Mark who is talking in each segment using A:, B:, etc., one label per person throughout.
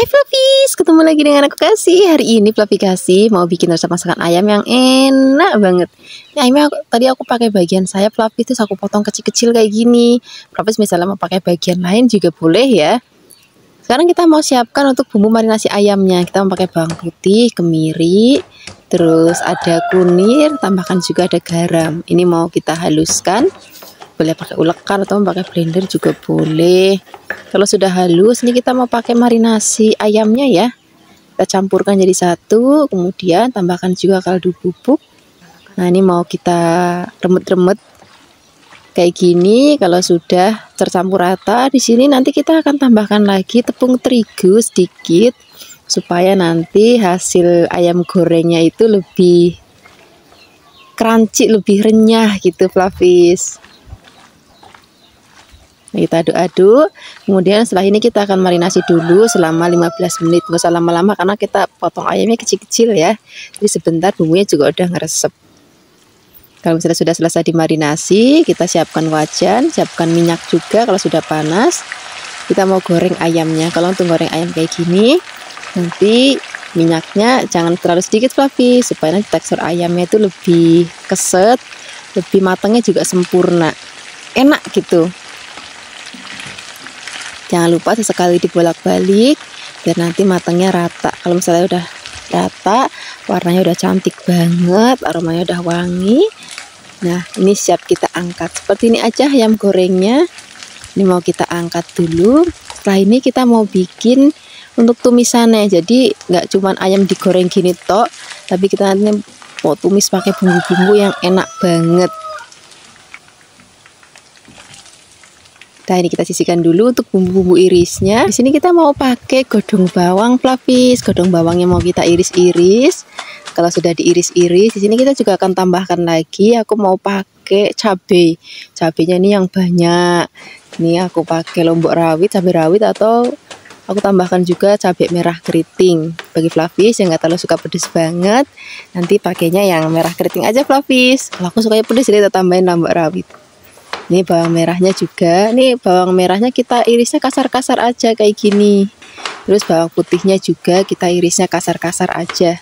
A: Hai Fluffies, ketemu lagi dengan aku Kasih. Hari ini Fluffy Kasih mau bikin resep masakan ayam yang enak banget. Ini ayamnya tadi aku pakai bagian sayap Fluffy, terus aku potong kecil-kecil kayak gini. Fluffies misalnya mau pakai bagian lain juga boleh ya. Sekarang kita mau siapkan untuk bumbu marinasi ayamnya. Kita mau pakai bawang putih, kemiri, terus ada kunir, tambahkan juga ada garam. Ini mau kita haluskan. Boleh pakai ulekan atau pakai blender juga boleh. Kalau sudah halus, ini kita mau pakai marinasi ayamnya ya. Kita campurkan jadi satu, kemudian tambahkan juga kaldu bubuk. Nah, ini mau kita remet-remet kayak gini. Kalau sudah tercampur rata, di sini nanti kita akan tambahkan lagi tepung terigu sedikit supaya nanti hasil ayam gorengnya itu lebih crunchy, lebih renyah gitu, Fluffies. Kita aduk-aduk, kemudian setelah ini kita akan marinasi dulu selama 15 menit. Nggak usah lama-lama karena kita potong ayamnya kecil-kecil ya. Jadi sebentar bumbunya juga udah ngeresep. Kalau misalnya sudah selesai dimarinasi, kita siapkan wajan, siapkan minyak juga kalau sudah panas. Kita mau goreng ayamnya. Kalau untuk goreng ayam kayak gini, nanti minyaknya jangan terlalu sedikit Fluffy, supaya nanti tekstur ayamnya itu lebih keset, lebih matangnya juga sempurna. Enak gitu. Jangan lupa sesekali dibolak-balik biar nanti matangnya rata. Kalau misalnya udah rata, warnanya udah cantik banget, aromanya udah wangi. Nah, ini siap kita angkat. Seperti ini aja ayam gorengnya. Ini mau kita angkat dulu. Setelah ini kita mau bikin untuk tumisannya. Jadi nggak cuman ayam digoreng gini tok, tapi kita nanti mau tumis pakai bumbu-bumbu yang enak banget. Nah, ini kita sisihkan dulu untuk bumbu-bumbu irisnya. Di sini kita mau pakai godong bawang Fluffies. Godong bawangnya mau kita iris-iris. Kalau sudah diiris-iris, di sini kita juga akan tambahkan lagi. Aku mau pakai cabai. Cabainya ini yang banyak. Ini aku pakai lombok rawit, cabai rawit, atau aku tambahkan juga cabai merah keriting. Bagi Fluffies yang nggak terlalu suka pedas banget, nanti pakainya yang merah keriting aja Fluffies. Kalau aku sukanya pedas, jadi kita tambahin lombok rawit. Ini bawang merahnya juga. Nih bawang merahnya kita irisnya kasar-kasar aja kayak gini. Terus bawang putihnya juga kita irisnya kasar-kasar aja.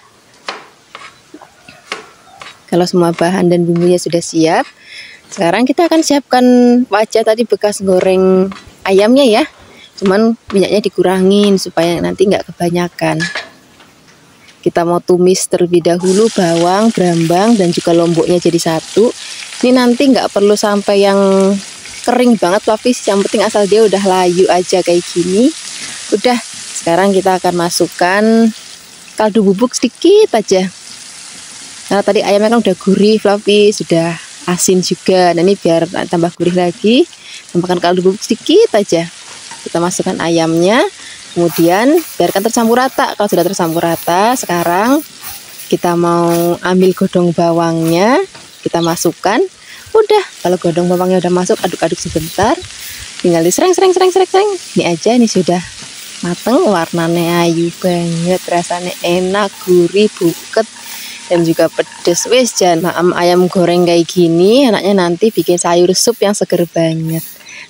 A: Kalau semua bahan dan bumbunya sudah siap, sekarang kita akan siapkan wajan tadi bekas goreng ayamnya ya. Cuman minyaknya dikurangin supaya nanti nggak kebanyakan. Kita mau tumis terlebih dahulu bawang, brambang, dan juga lomboknya jadi satu. Ini nanti nggak perlu sampai yang kering banget Fluffies, yang penting asal dia udah layu aja kayak gini. Udah, sekarang kita akan masukkan kaldu bubuk sedikit aja. Nah, tadi ayamnya kan udah gurih Fluffies, sudah asin juga. Nah, ini biar tambah gurih lagi, tambahkan kaldu bubuk sedikit aja. Kita masukkan ayamnya, kemudian biarkan tercampur rata. Kalau sudah tercampur rata, sekarang kita mau ambil godong bawangnya, kita masukkan. Udah, kalau godong bawangnya udah masuk, aduk-aduk sebentar, tinggal disereng. Ini aja, ini sudah mateng, warnanya ayu banget, rasanya enak, gurih, buket, dan juga pedes. Wes, jangan ayam goreng kayak gini, enaknya nanti bikin sayur sup yang seger banget.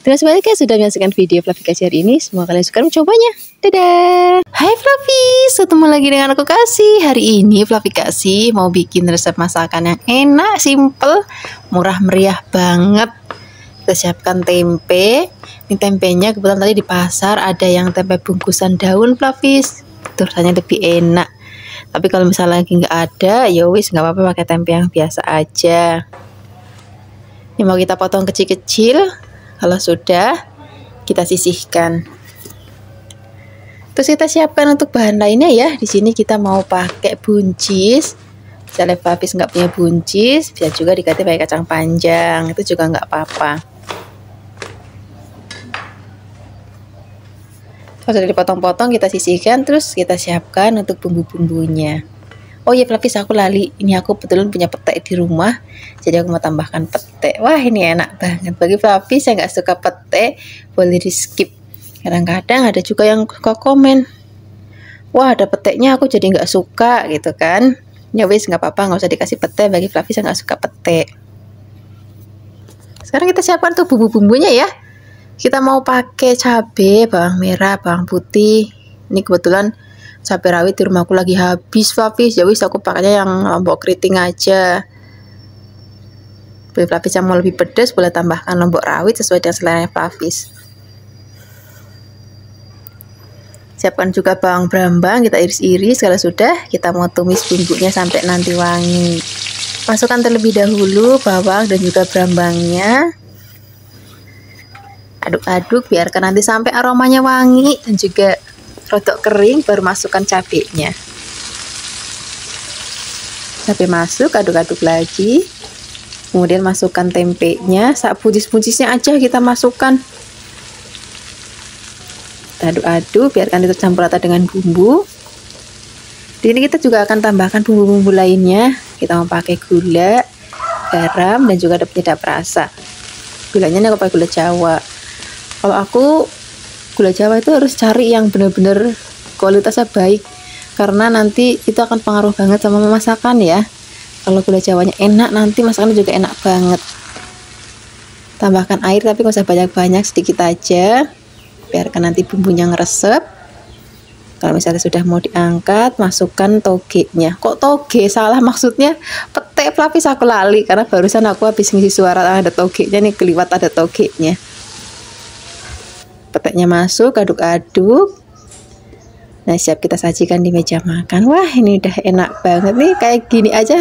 A: Terima kasih banyak ya sudah menyaksikan video Fluffy Kasih hari ini. Semoga kalian suka mencobanya. Dadah. Hai Fluffies, ketemu lagi dengan aku Kasih. Hari ini Fluffy Kasih mau bikin resep masakan yang enak, simple, murah meriah banget. Kita siapkan tempe. Ini tempenya kebetulan tadi di pasar ada yang tempe bungkusan daun Fluffies. Itu rasanya lebih enak. Tapi kalau misalnya lagi nggak ada, ya wis nggak apa-apa, pakai tempe yang biasa aja. Ini mau kita potong kecil-kecil. Kalau sudah, kita sisihkan. Terus kita siapkan untuk bahan lainnya ya. Di sini kita mau pakai buncis. Misalnya Fluffies nggak punya buncis, bisa juga diganti pakai kacang panjang. Itu juga nggak apa-apa. Kalau sudah dipotong-potong, kita sisihkan. Terus kita siapkan untuk bumbu-bumbunya. Oh iya Fluffies, aku lali. Ini aku betulan punya petek di rumah, jadi aku mau tambahkan petek. Wah, ini enak banget. Bagi Fluffies yang nggak suka petek, boleh di skip. Kadang-kadang ada juga yang suka komen, wah ada peteknya aku jadi nggak suka gitu kan. Ya wis, nggak apa-apa, nggak usah dikasih petek bagi Fluffies yang nggak suka petek. Sekarang kita siapkan tuh bumbu-bumbunya ya. Kita mau pakai cabai, bawang merah, bawang putih, Ini kebetulan cabai rawit di rumahku lagi habis Flavis, ya wis aku pakainya yang lombok keriting aja. Flavis yang mau lebih pedas boleh tambahkan lombok rawit sesuai dengan selera Flavis. Siapkan juga bawang brambang, kita iris-iris. Kalau sudah, kita mau tumis bumbunya sampai nanti wangi. Masukkan terlebih dahulu bawang dan juga brambangnya. Aduk-aduk biarkan nanti sampai aromanya wangi dan juga rodok kering, baru masukkan cabenya. Cabai masuk, aduk-aduk lagi. Kemudian masukkan tempenya, sak buncis-buncisnya aja kita masukkan. Aduk-aduk biarkan itu campur rata dengan bumbu. Di sini kita juga akan tambahkan bumbu-bumbu lainnya. Kita mau pakai gula, garam, dan juga ada penyedap rasa. Gulanya aku pakai gula Jawa. Kalau aku gula Jawa itu harus cari yang benar-benar kualitasnya baik, karena nanti itu akan pengaruh banget sama masakan ya. Kalau gula Jawanya enak, nanti masakannya juga enak banget. Tambahkan air tapi nggak usah banyak-banyak, sedikit aja. Biarkan nanti bumbunya ngeresep. Kalau misalnya sudah mau diangkat, masukkan togenya. Kok toge? Salah maksudnya pete Flavis, aku lali karena barusan aku habis ngisi suara ada togenya nih, keliwat ada togenya. Peteknya masuk, aduk-aduk. Nah, siap kita sajikan di meja makan. Wah, ini udah enak banget nih, kayak gini aja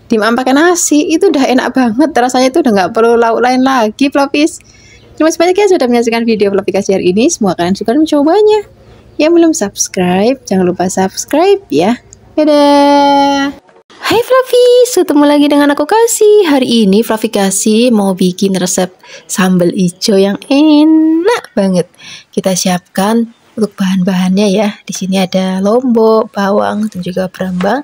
A: dimakan pakai nasi itu udah enak banget. Rasanya itu udah nggak perlu lauk lain lagi Flavis. Terima kasih banyak ya sudah menyaksikan video Flavikasi hari ini. Semoga kalian suka mencobanya. Yang belum subscribe, jangan lupa subscribe ya. Dadah. Hai Flavis, ketemu lagi dengan aku Kasih. Hari ini Flavikasi mau bikin resep sambal hijau yang enak banget. Kita siapkan untuk bahan-bahannya ya. Di sini ada lombok, bawang, dan juga brambang.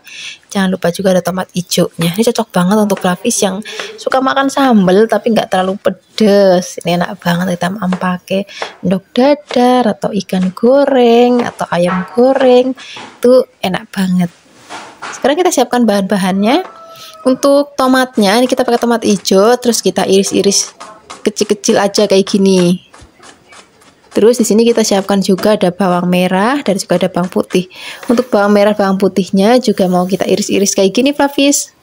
A: Jangan lupa juga ada tomat hijaunya. Ini cocok banget untuk Flavis yang suka makan sambal tapi nggak terlalu pedas. Ini enak banget kita mau pakai endog dadar atau ikan goreng atau ayam goreng. Itu enak banget. Sekarang kita siapkan bahan-bahannya. Untuk tomatnya ini kita pakai tomat hijau, terus kita iris-iris kecil-kecil aja kayak gini. Terus di sini kita siapkan juga ada bawang merah dan juga ada bawang putih. Untuk bawang merah, bawang putihnya juga mau kita iris-iris kayak gini Flavis.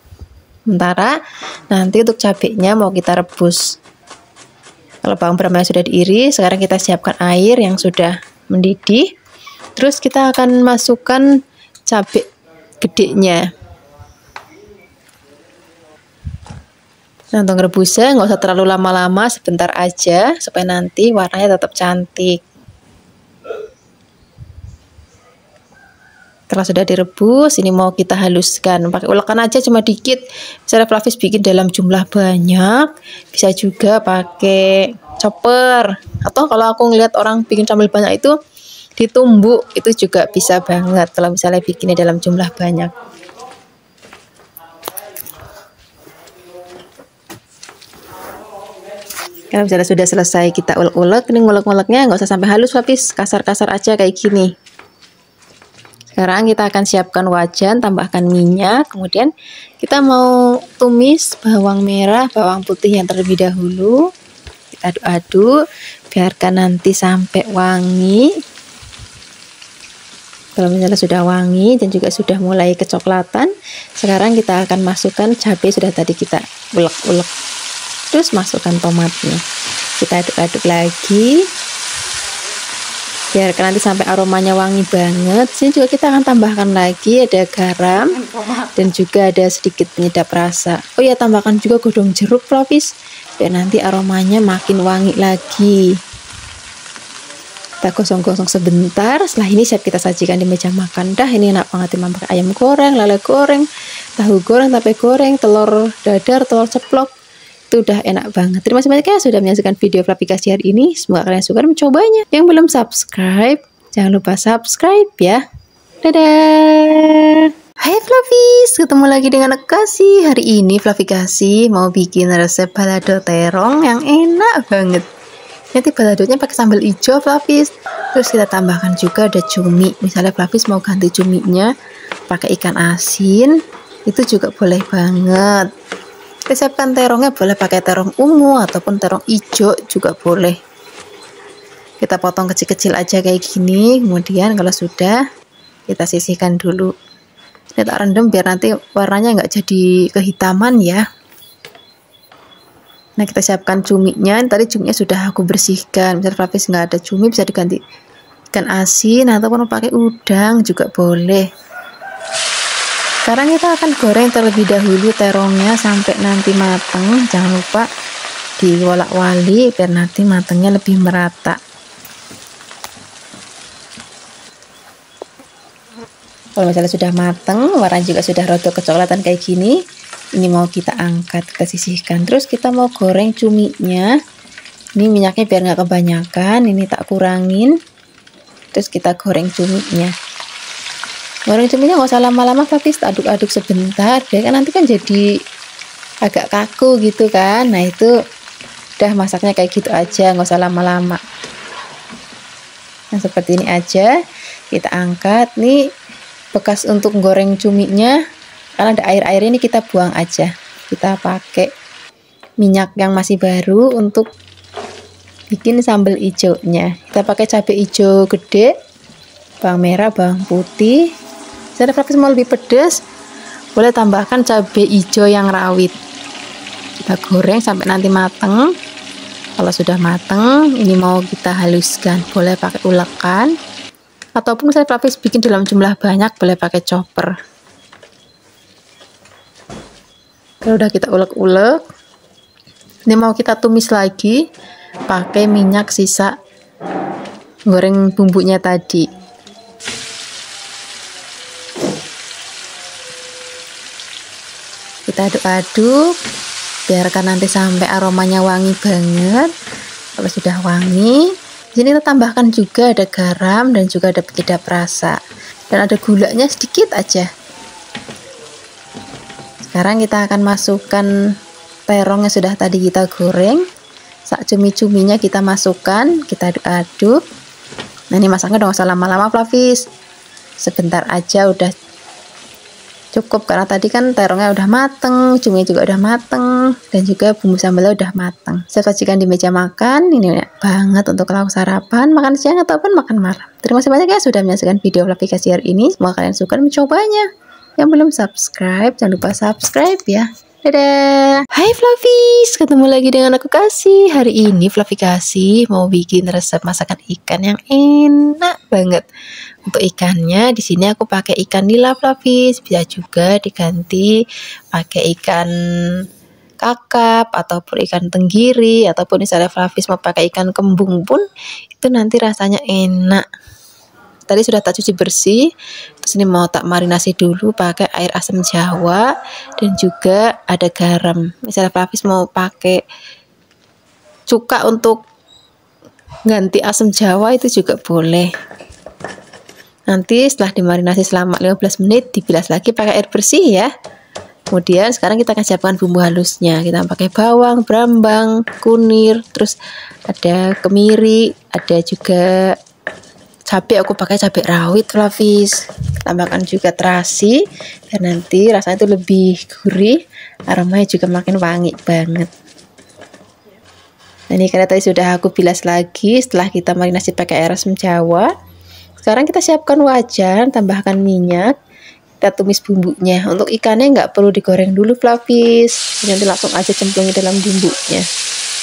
A: Sementara nanti untuk cabenya mau kita rebus. Kalau bawang merahnya sudah diiris, sekarang kita siapkan air yang sudah mendidih. Terus kita akan masukkan cabai gedenya. Nah, untuk rebusnya nggak usah terlalu lama-lama, sebentar aja supaya nanti warnanya tetap cantik. Setelah sudah direbus, ini mau kita haluskan. Pakai ulekan aja cuma dikit. Misalnya Flavis bikin dalam jumlah banyak, bisa juga pakai chopper. Atau kalau aku ngeliat orang bikin sambal banyak itu ditumbuk, itu juga bisa banget kalau misalnya bikinnya dalam jumlah banyak. Kalau misalnya sudah selesai kita ulek-ulek, ini ngulek-nguleknya nggak usah sampai halus Flavis, kasar-kasar aja kayak gini. Sekarang kita akan siapkan wajan, tambahkan minyak, kemudian kita mau tumis bawang merah, bawang putih yang terlebih dahulu. Kita aduk-aduk, biarkan nanti sampai wangi. Kalau misalnya sudah wangi dan juga sudah mulai kecoklatan, sekarang kita akan masukkan cabai sudah tadi kita ulek-ulek. Terus masukkan tomatnya, kita aduk-aduk lagi biarkan nanti sampai aromanya wangi banget. Sini juga kita akan tambahkan lagi ada garam dan juga ada sedikit penyedap rasa. Oh ya, tambahkan juga godong jeruk Flavis biar nanti aromanya makin wangi lagi. Kita gosong-gosong sebentar. Setelah ini siap kita sajikan di meja makan. Dah, ini enak banget dimakan pakai ayam goreng, lele goreng, tahu goreng, tape goreng, telur dadar, telur ceplok. Itu udah enak banget. Terima kasih banyak ya sudah menyaksikan video Flavikasi hari ini. Semoga kalian suka mencobanya. Yang belum subscribe, jangan lupa subscribe ya. Dadah. Hai Flavis, ketemu lagi dengan Kasih. Hari ini Flavikasi mau bikin resep balado terong yang enak banget. Nanti baladonya pakai sambal hijau Flavis. Terus kita tambahkan juga ada cumi. Misalnya Flavis mau ganti cuminya pakai ikan asin, itu juga boleh banget. Kita siapkan terongnya, boleh pakai terong ungu ataupun terong hijau juga boleh. Kita potong kecil-kecil aja kayak gini. Kemudian kalau sudah, kita sisihkan dulu. Ini tak rendam biar nanti warnanya nggak jadi kehitaman ya. Nah, kita siapkan cuminya. Tadi cuminya sudah aku bersihkan. Misalnya Flavis nggak ada cumi, bisa diganti ikan asin ataupun pakai udang juga boleh. Sekarang kita akan goreng terlebih dahulu terongnya sampai nanti matang. Jangan lupa diwolak-walik biar nanti matangnya lebih merata. Kalau misalnya sudah matang, warna juga sudah rada kecoklatan kayak gini, ini mau kita angkat, kita sisihkan. Terus kita mau goreng cuminya. Ini minyaknya biar nggak kebanyakan, ini tak kurangin. Terus kita goreng cuminya. Goreng cuminya nggak usah lama-lama, Flavis, aduk-aduk sebentar. Biar kan nanti kan jadi agak kaku gitu kan. Nah itu udah masaknya kayak gitu aja, nggak usah lama-lama. Nah seperti ini aja, kita angkat. Nih bekas untuk goreng cuminya, karena ada air-airnya ini kita buang aja. Kita pakai minyak yang masih baru untuk bikin sambal hijaunya. Kita pakai cabai hijau gede, bawang merah, bawang putih. Saya Flavis mau lebih pedas, boleh tambahkan cabai hijau yang rawit. Kita goreng sampai nanti mateng. Kalau sudah mateng, ini mau kita haluskan, boleh pakai ulekan. Ataupun misalnya Flavis bikin dalam jumlah banyak, boleh pakai chopper. Kalau udah kita ulek-ulek, ini mau kita tumis lagi pakai minyak sisa goreng bumbunya tadi. Kita aduk-aduk, biarkan nanti sampai aromanya wangi banget. Kalau sudah wangi, di sini kita tambahkan juga ada garam dan juga ada penyedap rasa dan ada gulanya sedikit aja. Sekarang kita akan masukkan terong yang sudah tadi kita goreng. Sak cumi-cuminya kita masukkan, kita aduk-aduk. Nah ini masaknya udah gak usah lama-lama, Flavis. Sebentar aja udah cukup, karena tadi kan terongnya udah mateng, cuminya juga udah mateng, dan juga bumbu sambalnya udah mateng. Saya sajikan di meja makan. Ini enak banget untuk lauk sarapan, makan siang ataupun makan malam. Terima kasih banyak ya sudah menyaksikan video Flavikasi hari ini. Semoga kalian suka dan mencobanya. Yang belum subscribe, jangan lupa subscribe ya. Dadah. Hai Flavis, ketemu lagi dengan aku Kasih. Hari ini Flavikasi mau bikin resep masakan ikan yang enak banget. Untuk ikannya di sini aku pakai ikan nila, Flavis. Bisa juga diganti pakai ikan kakap ataupun ikan tenggiri, ataupun misalnya Flavis mau pakai ikan kembung pun itu nanti rasanya enak. Tadi sudah tak cuci bersih. Terus ini mau tak marinasi dulu pakai air asam jawa dan juga ada garam. Misalnya Flavis mau pakai cuka untuk ganti asam jawa itu juga boleh. Nanti setelah dimarinasi selama 15 menit dibilas lagi pakai air bersih ya. Kemudian sekarang kita akan siapkan bumbu halusnya. Kita pakai bawang, brambang, kunir, terus ada kemiri, ada juga cabai. Aku pakai cabai rawit, Flavis. Tambahkan juga terasi dan nanti rasanya itu lebih gurih, aromanya juga makin wangi banget. Nah ini karena tadi sudah aku bilas lagi setelah kita marinasi pakai air asam jawa. Sekarang kita siapkan wajan, tambahkan minyak, kita tumis bumbunya. Untuk ikannya nggak perlu digoreng dulu, Flavis. Nanti langsung aja cemplungin dalam bumbunya.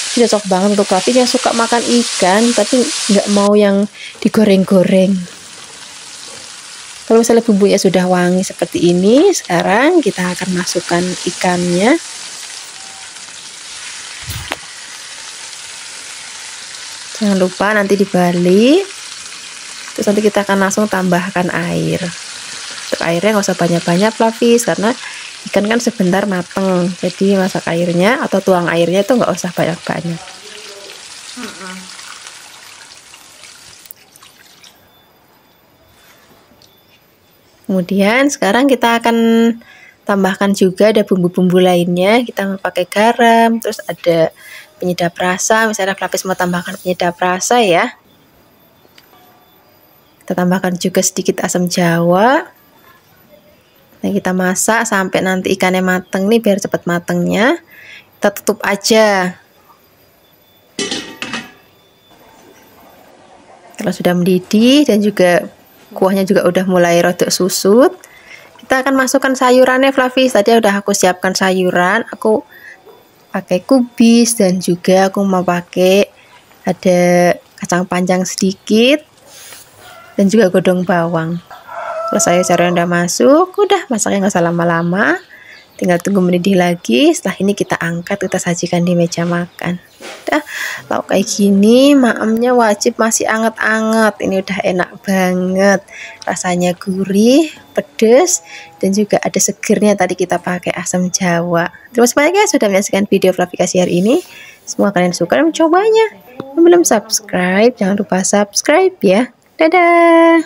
A: Ini cocok banget untuk Flavis yang suka makan ikan tapi nggak mau yang digoreng-goreng. Kalau misalnya bumbunya sudah wangi seperti ini, sekarang kita akan masukkan ikannya. Jangan lupa nanti dibalik. Terus nanti kita akan langsung tambahkan air. Untuk airnya nggak usah banyak-banyak, Flavis, karena ikan kan sebentar mateng. Jadi masak airnya atau tuang airnya itu nggak usah banyak-banyak. Kemudian sekarang kita akan tambahkan juga ada bumbu-bumbu lainnya. Kita mau pakai garam, terus ada penyedap rasa. Misalnya Flavis mau tambahkan penyedap rasa ya. Kita tambahkan juga sedikit asam jawa. Nah, kita masak sampai nanti ikannya mateng nih, biar cepat matengnya. Kita tutup aja. Kalau sudah mendidih dan juga kuahnya juga udah mulai rodok susut, kita akan masukkan sayurannya, Flavis. Tadi udah aku siapkan sayuran, aku pakai kubis dan juga aku mau pakai ada kacang panjang sedikit dan juga godong bawang. Kalau sayur-sayuran udah masuk, udah masaknya nggak usah lama-lama, tinggal tunggu mendidih lagi. Setelah ini kita angkat, kita sajikan di meja makan. Udah, lauk kayak gini, maemnya wajib masih anget-anget. Ini udah enak banget, rasanya gurih, pedas, dan juga ada segernya. Tadi kita pakai asam jawa. Terima kasih banyak ya sudah menyaksikan video Flavikasi hari ini. Semoga kalian suka dan mencobanya. Yang belum subscribe, jangan lupa subscribe ya. Dadah.